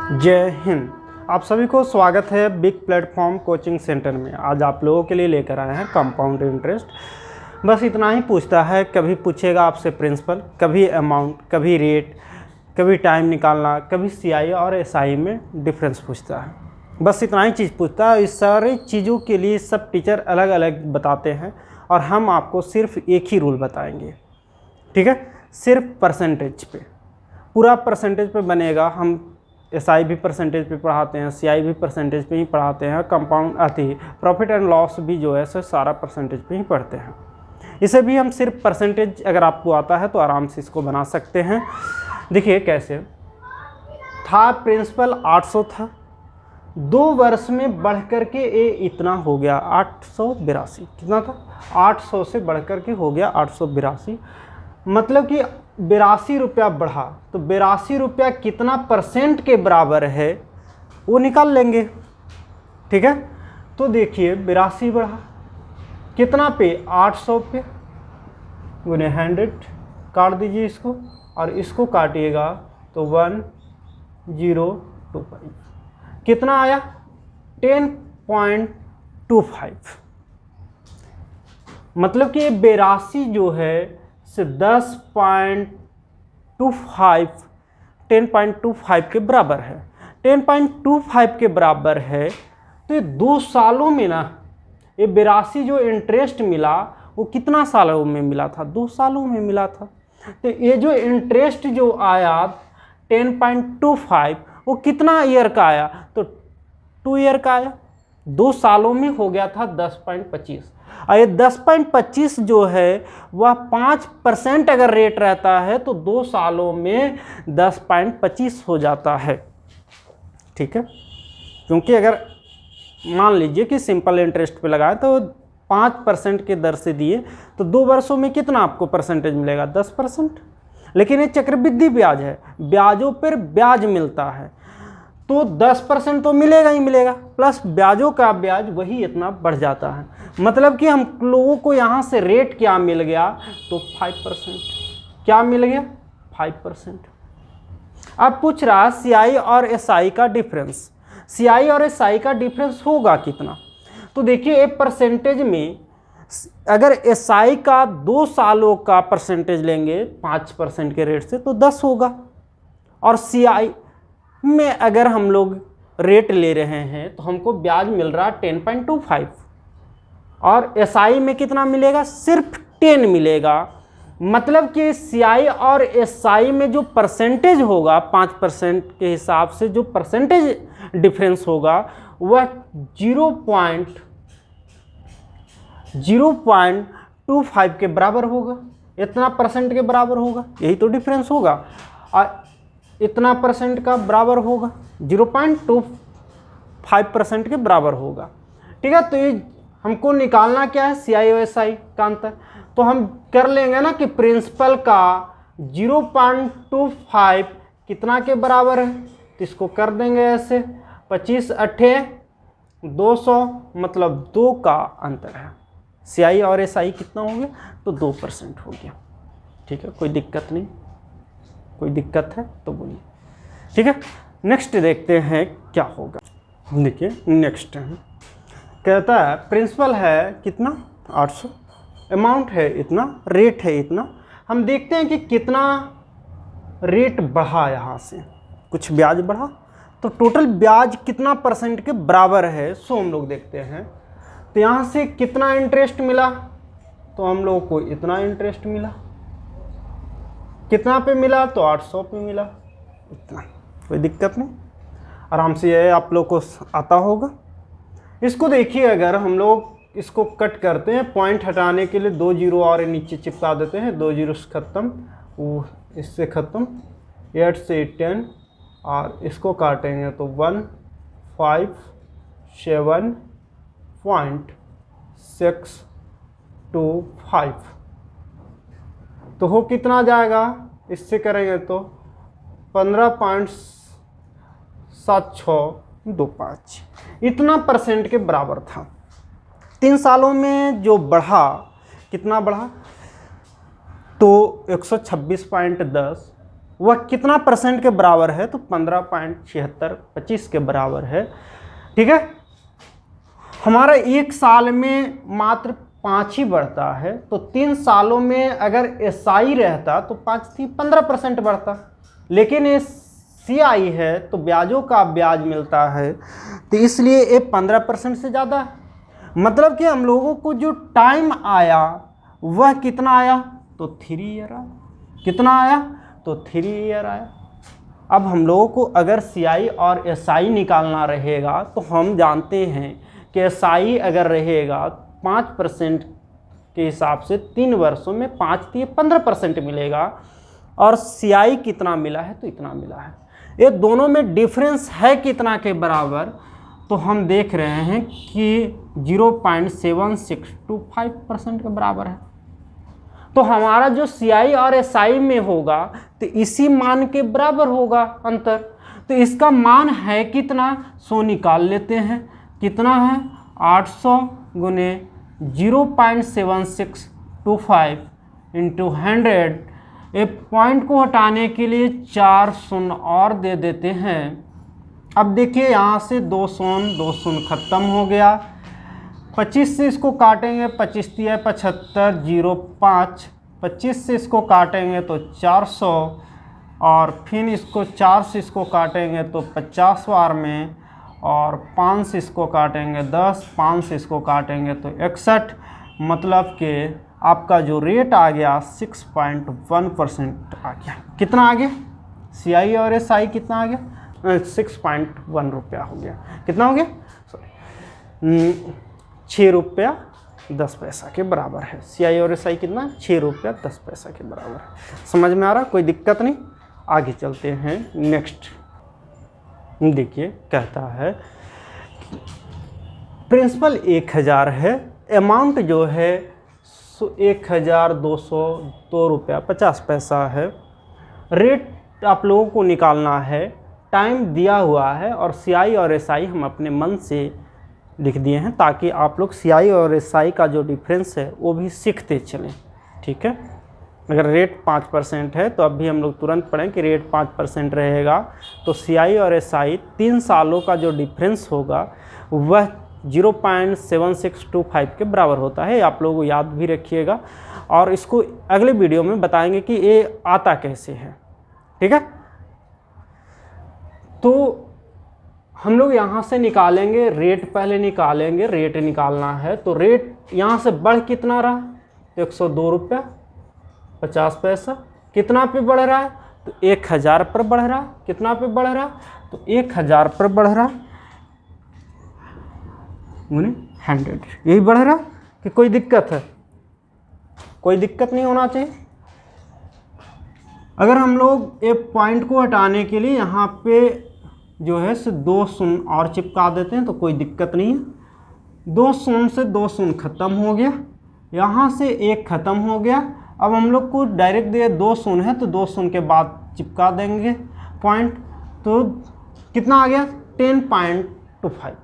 जय हिंद। आप सभी को स्वागत है बिग प्लेटफॉर्म कोचिंग सेंटर में। आज आप लोगों के लिए लेकर आए हैं कंपाउंड इंटरेस्ट। बस इतना ही पूछता है, कभी पूछेगा आपसे प्रिंसिपल, कभी अमाउंट, कभी रेट, कभी टाइम निकालना, कभी सीआई और एसआई में डिफरेंस पूछता है। बस इतना ही चीज़ पूछता है। इस सारी चीज़ों के लिए सब टीचर अलग अलग बताते हैं और हम आपको सिर्फ एक ही रूल बताएंगे, ठीक है? सिर्फ परसेंटेज पे, पूरा परसेंटेज पे बनेगा। हम एसआई भी परसेंटेज पे पढ़ाते हैं, सीआई भी परसेंटेज पे ही पढ़ाते हैं, कंपाउंड आती है, प्रॉफिट एंड लॉस भी जो है सो सारा परसेंटेज पे ही पढ़ते हैं। इसे भी हम सिर्फ परसेंटेज, अगर आपको आता है तो आराम से इसको बना सकते हैं। देखिए कैसे था। प्रिंसिपल 800 था, 2 वर्ष में बढ़ कर के ये इतना हो गया 882। कितना था? 800 से बढ़ कर के हो गया 882, मतलब कि 82 रुपया बढ़ा। तो 82 रुपया कितना परसेंट के बराबर है वो निकाल लेंगे, ठीक है? तो देखिए 82 बढ़ा कितना पे? 800 पे, गुने 100, काट दीजिए इसको और इसको काटिएगा तो 1025 कितना आया? 10.25। मतलब कि 82 जो है से 10.25 के बराबर है। 10.25 के बराबर है तो ये 2 सालों में ना, ये 82 जो इंटरेस्ट मिला वो कितना सालों में मिला था? 2 सालों में मिला था। तो ये जो इंटरेस्ट जो आया 10.25 वो कितना ईयर का आया? तो 2 ईयर का आया। 2 सालों में हो गया था 10.25। और ये 10.25 जो है वह 5% अगर रेट रहता है तो 2 सालों में 10.25 हो जाता है, ठीक है? क्योंकि अगर मान लीजिए कि सिंपल इंटरेस्ट पे लगाए तो 5% के दर से दिए तो 2 वर्षों में कितना आपको परसेंटेज मिलेगा? 10%। लेकिन ये चक्रवृद्धि ब्याज है, ब्याजों पर ब्याज मिलता है तो 10% तो मिलेगा ही मिलेगा, प्लस ब्याजों का ब्याज वही इतना बढ़ जाता है। मतलब कि हम लोगों को यहाँ से रेट क्या मिल गया? तो 5%। क्या मिल गया? 5%। अब पूछ रहा सीआई और एसआई का डिफरेंस। सीआई और एसआई का डिफरेंस होगा कितना? तो देखिए एक परसेंटेज में अगर एसआई का 2 सालों का परसेंटेज लेंगे 5% के रेट से तो 10 होगा, और सीआई में अगर हम लोग रेट ले रहे हैं तो हमको ब्याज मिल रहा 10.25, और एसआई में कितना मिलेगा? सिर्फ 10 मिलेगा। मतलब कि सीआई और एसआई में जो परसेंटेज होगा 5% के हिसाब से जो परसेंटेज डिफरेंस होगा वह 0.25 के बराबर होगा। इतना परसेंट के बराबर होगा, यही तो डिफरेंस होगा। और इतना परसेंट का बराबर होगा, 0.25% के बराबर होगा, ठीक है? तो ये हमको निकालना क्या है? सीआई और एसआई का अंतर। तो हम कर लेंगे ना कि प्रिंसिपल का 0.25 कितना के बराबर है, तो इसको कर देंगे ऐसे 25 8 200, मतलब 2 का अंतर है। सीआई और एसआई कितना हो गया? तो 2% हो गया, ठीक है? कोई दिक्कत नहीं? कोई दिक्कत है तो बोलिए, ठीक है? नेक्स्ट देखते हैं क्या होगा। देखिए नेक्स्ट कहता है प्रिंसिपल है कितना? 800, अमाउंट है इतना, रेट है इतना। हम देखते हैं कि कितना रेट बढ़ा, यहाँ से कुछ ब्याज बढ़ा तो टोटल ब्याज कितना परसेंट के बराबर है सो हम लोग देखते हैं। तो यहाँ से कितना इंटरेस्ट मिला? तो हम लोग को इतना इंटरेस्ट मिला। कितना पे मिला? तो 800 पे मिला, इतना। कोई दिक्कत नहीं, आराम से ये आप लोग को आता होगा। इसको देखिए, अगर हम लोग इसको कट करते हैं, पॉइंट हटाने के लिए 2 जीरो और नीचे चिपका देते हैं, 2 जीरो से ख़त्म, वो इससे ख़त्म, 8 से 10 और इसको काटेंगे तो 157.625। तो हो कितना जाएगा? इससे करेंगे तो 15.7625। इतना परसेंट के बराबर था। 3 सालों में जो बढ़ा, कितना बढ़ा? तो 126.10 वह कितना परसेंट के बराबर है, तो 15.76 के बराबर है। ठीक है, हमारा एक साल में मात्र 5 ही बढ़ता है, तो 3 सालों में अगर एसआई रहता तो 15% बढ़ता, लेकिन ये सीआई है तो ब्याजों का ब्याज मिलता है, तो इसलिए ये 15% से ज़्यादा है। मतलब कि हम लोगों को जो टाइम आया वह कितना आया, तो 3 ईयर आया। कितना आया, तो 3 ईयर आया। अब हम लोगों को अगर सीआई और एसआई निकालना रहेगा तो हम जानते हैं कि एसआई अगर रहेगा 5% के हिसाब से 3 वर्षों में 5 दिए 15% मिलेगा, और सीआई कितना मिला है, तो इतना मिला है। ये दोनों में डिफरेंस है कितना के बराबर, तो हम देख रहे हैं कि 0.7625% के बराबर है। तो हमारा जो सीआई और एसआई में होगा तो इसी मान के बराबर होगा अंतर। तो इसका मान है कितना, 100 निकाल लेते हैं। कितना है, 800 गुने 0.7625 इंटू 100। एक पॉइंट को हटाने के लिए 4 शून्य और दे देते हैं। अब देखिए यहाँ से 2 शून्य खत्म हो गया। 25 से इसको काटेंगे, 25 दिया 75, 0.5। 25 से इसको काटेंगे तो 400, और फिर इसको 4 से इसको काटेंगे तो 50 बार में, और 5 से इसको काटेंगे 10, 5 से इसको काटेंगे तो 61। मतलब कि आपका जो रेट आ गया 6.1% आ गया। कितना आ गया, सीआई और एसआई कितना आ गया, 6.1 रुपया हो गया। कितना हो गया, 6 रुपया 10 पैसा के बराबर है। सीआई और एसआई कितना, 6 रुपया 10 पैसा के बराबर है। समझ में आ रहा, कोई दिक्कत नहीं। आगे चलते हैं नेक्स्ट। देखिए कहता है प्रिंसिपल 1000 है, अमाउंट जो है 1202 रुपया 50 पैसा है। रेट आप लोगों को निकालना है, टाइम दिया हुआ है, और सीआई और एसआई हम अपने मन से लिख दिए हैं ताकि आप लोग सीआई और एसआई का जो डिफरेंस है वो भी सीखते चलें। ठीक है, अगर रेट 5% है तो अब भी हम लोग तुरंत पढ़ें कि रेट 5% रहेगा, तो सीआई और एसआई 3 सालों का जो डिफरेंस होगा वह 0.7625 के बराबर होता है। आप लोगों को याद भी रखिएगा, और इसको अगले वीडियो में बताएंगे कि ये आता कैसे है। ठीक है, तो हम लोग यहाँ से निकालेंगे रेट, पहले निकालेंगे रेट निकालना है। तो रेट यहाँ से बढ़ कितना रहा, 102 रुपया 50 पैसा। कितना पे बढ़ रहा है, तो 1000 पर बढ़ रहा। कितना पे बढ़ रहा, तो 1000 पर बढ़ रहा, 100। यही बढ़ रहा कि कोई दिक्कत है, कोई दिक्कत नहीं होना चाहिए। अगर हम लोग एक पॉइंट को हटाने के लिए यहाँ पे जो है से 2 शून्य और चिपका देते हैं तो कोई दिक्कत नहीं है। 2 शून्य से 2 शून्य खत्म हो गया, यहाँ से 1 खत्म हो गया। अब हम लोग को डायरेक्ट दिए 2 शून्य है तो 2 शून्य के बाद चिपका देंगे पॉइंट, तो कितना आ गया, 10.25।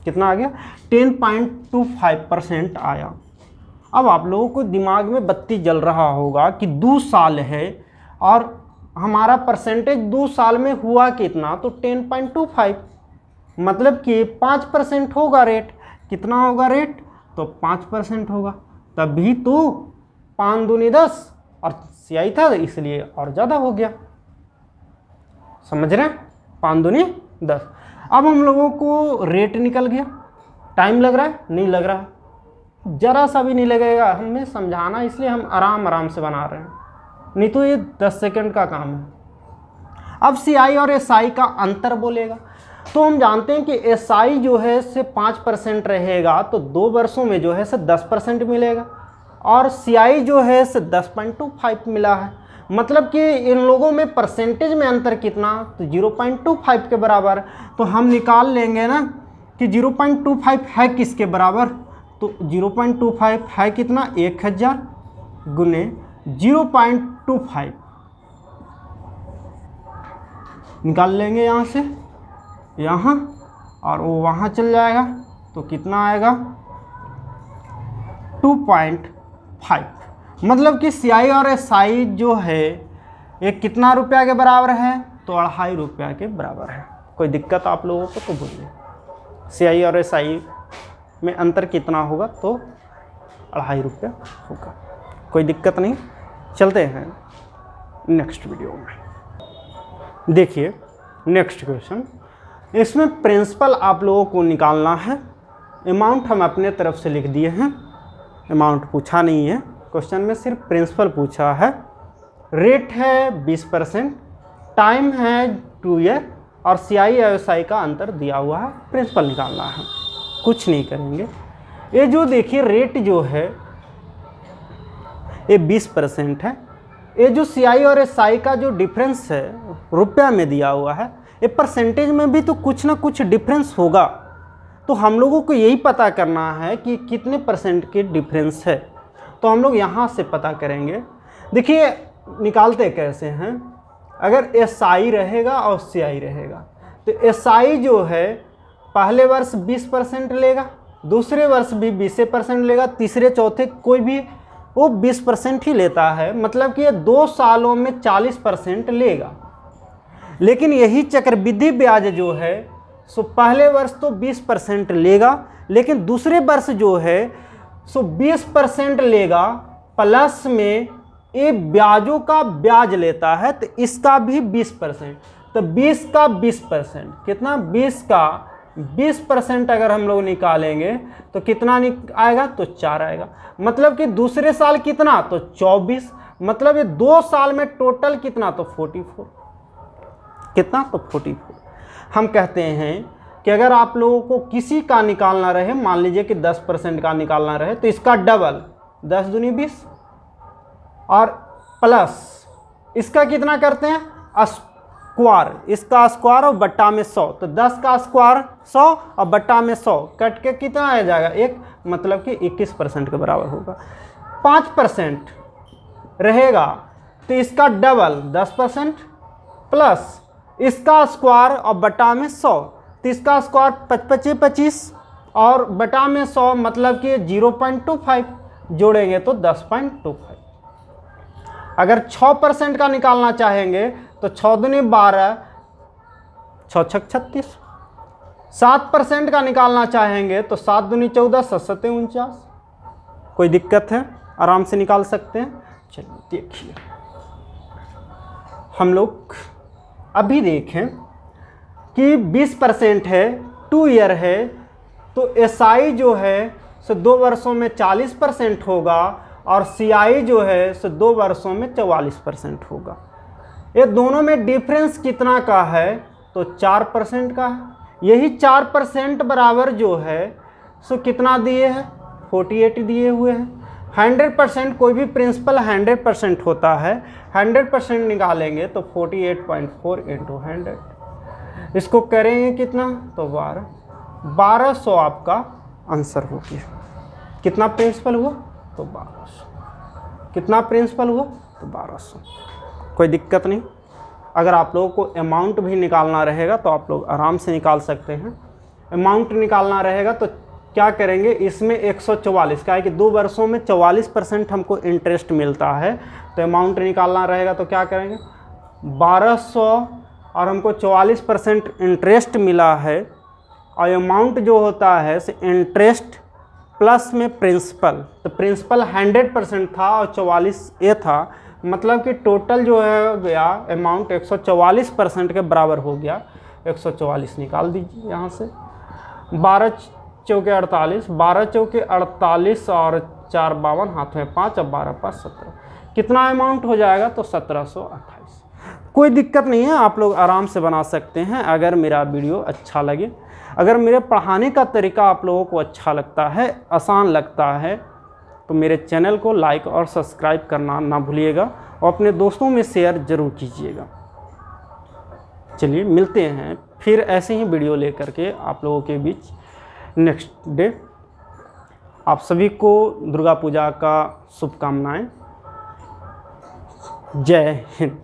कितना आ गया, 10.25% आया। अब आप लोगों को दिमाग में बत्ती जल रहा होगा कि 2 साल है और हमारा परसेंटेज 2 साल में हुआ कितना, तो 10.25, मतलब कि 5% होगा रेट। कितना होगा रेट, तो 5% होगा, तभी तो 5 दूनी 10 और सीआई था इसलिए और ज़्यादा हो गया। समझ रहे हैं, 5 दूनी 10। अब हम लोगों को रेट निकल गया। टाइम लग रहा है, नहीं लग रहा है, ज़रा सा भी नहीं लगेगा। हमें समझाना इसलिए हम आराम आराम से बना रहे हैं, नहीं तो ये 10 सेकंड का काम है। अब सीआई और एसआई का अंतर बोलेगा, तो हम जानते हैं कि एसआई जो है से 5% रहेगा तो 2 वर्षों में जो है से 10% मिलेगा, और सीआई जो है से 10.25 मिला है। मतलब कि इन लोगों में परसेंटेज में अंतर कितना, तो 0.25 के बराबर। तो हम निकाल लेंगे ना कि 0.25 है किसके बराबर, तो 0.25 है कितना, 1000 गुने 0.25 निकाल लेंगे यहाँ से यहाँ, और वो वहाँ चल जाएगा तो कितना आएगा, 2.5। मतलब कि सीआई और एसआई जो है ये कितना रुपया के बराबर है? तो 2.5 रुपया के बराबर है। कोई दिक्कत आप लोगों को तो बोलिए। CI और SI में अंतर कितना होगा? तो 2.5 रुपया होगा। कोई दिक्कत नहीं। चलते हैं नेक्स्ट वीडियो में। देखिए नेक्स्ट क्वेश्चन, इसमें प्रिंसिपल आप लोगों को निकालना है। अमाउंट हम अपने तरफ से लिख दिए हैं, अमाउंट पूछा नहीं है क्वेश्चन में, सिर्फ प्रिंसिपल पूछा है। रेट है 20%, टाइम है 2 ईयर और CI और SI का अंतर दिया हुआ है, प्रिंसिपल निकालना है। कुछ नहीं करेंगे। ये जो देखिए रेट जो है ये 20% है। ये जो CI और SI का जो डिफरेंस है रुपया में दिया हुआ है, ये परसेंटेज में भी तो कुछ ना कुछ डिफरेंस होगा। तो हम लोगों को यही पता करना है कि कितने परसेंट के डिफरेंस है। तो हम लोग यहाँ से पता करेंगे। देखिए निकालते कैसे हैं, अगर SI रहेगा और CI रहेगा तो SI जो है पहले वर्ष 20% लेगा, दूसरे वर्ष भी 20% लेगा, तीसरे चौथे कोई भी वो 20% ही लेता है। मतलब कि ये 2 सालों में 40% लेगा। लेकिन यही चक्रवृद्धि ब्याज जो है सो पहले वर्ष तो 20% लेगा, लेकिन दूसरे वर्ष जो है सो 20% लेगा, प्लस में ये ब्याजों का ब्याज लेता है। तो इसका भी 20%, तो 20 का 20%, कितना? 20 का 20% अगर हम लोग निकालेंगे तो कितना आएगा? तो 4 आएगा। मतलब कि दूसरे साल कितना? तो 24। मतलब ये 2 साल में टोटल कितना? तो 44। कितना? तो 44। हम कहते हैं कि अगर आप लोगों को किसी का निकालना रहे, मान लीजिए कि 10% का निकालना रहे, तो इसका डबल 10 दूनी 20 और प्लस इसका कितना करते हैं? स्क्वायर। इसका स्क्वायर और बट्टा में 100, तो 10 का स्क्वायर 100 और बट्टा में 100 कट के कितना आ जाएगा? 1, मतलब कि 21% के बराबर होगा। 5% रहेगा तो इसका डबल 10% प्लस इसका स्क्वायर और बटा में 100, तो इसका स्क्वायर 25 और बटा में 100, मतलब कि 0.25 जोड़ेंगे तो 10.25। अगर 6% का निकालना चाहेंगे तो 6 दूनी 12, 6 छक 36। 7% का निकालना चाहेंगे तो 7 दूनी 14, 7 सत्ते 49। कोई दिक्कत है? आराम से निकाल सकते हैं। चलिए देखिए, हम लोग अभी देखें कि 20% है, 2 ईयर है, तो SI जो है सो 2 वर्षों में 40% होगा और CI जो है सो 2 वर्षों में 44% होगा। ये दोनों में डिफरेंस कितना का है? तो 4% का है। यही 4% बराबर जो है सो कितना दिए हैं? 48 दिए हुए हैं। 100% कोई भी प्रिंसिपल 100% होता है, 100% निकालेंगे तो 48.4 × 100, इसको करेंगे कितना? तो 1200 आपका आंसर हो गया। कितना प्रिंसिपल हुआ? तो 1200। कितना प्रिंसिपल हुआ? तो 1200। कोई दिक्कत नहीं। अगर आप लोगों को अमाउंट भी निकालना रहेगा तो आप लोग आराम से निकाल सकते हैं। अमाउंट निकालना रहेगा तो क्या करेंगे? इसमें 144 का है कि 2 वर्षों में 44% हमको इंटरेस्ट मिलता है, तो अमाउंट निकालना रहेगा तो क्या करेंगे? 1200 और हमको 44% इंटरेस्ट मिला है, और अमाउंट जो होता है से इंटरेस्ट प्लस में प्रिंसिपल, तो प्रिंसिपल 100% था और 44 ये था, मतलब कि टोटल जो है गया अमाउंट 144% के बराबर हो गया। 144 निकाल दीजिए यहाँ से। 12 चौके 48, 12 चौके 48 और 4 52, हाथ में 5 और 12 5 17। कितना अमाउंट हो जाएगा? तो 1728। कोई दिक्कत नहीं है, आप लोग आराम से बना सकते हैं। अगर मेरा वीडियो अच्छा लगे, अगर मेरे पढ़ाने का तरीका आप लोगों को अच्छा लगता है, आसान लगता है, तो मेरे चैनल को लाइक और सब्सक्राइब करना ना भूलिएगा और अपने दोस्तों में शेयर ज़रूर कीजिएगा। चलिए मिलते हैं फिर ऐसे ही वीडियो लेकर के आप लोगों के बीच नेक्स्ट डे। आप सभी को दुर्गा पूजा का शुभकामनाएं। जय हिंद।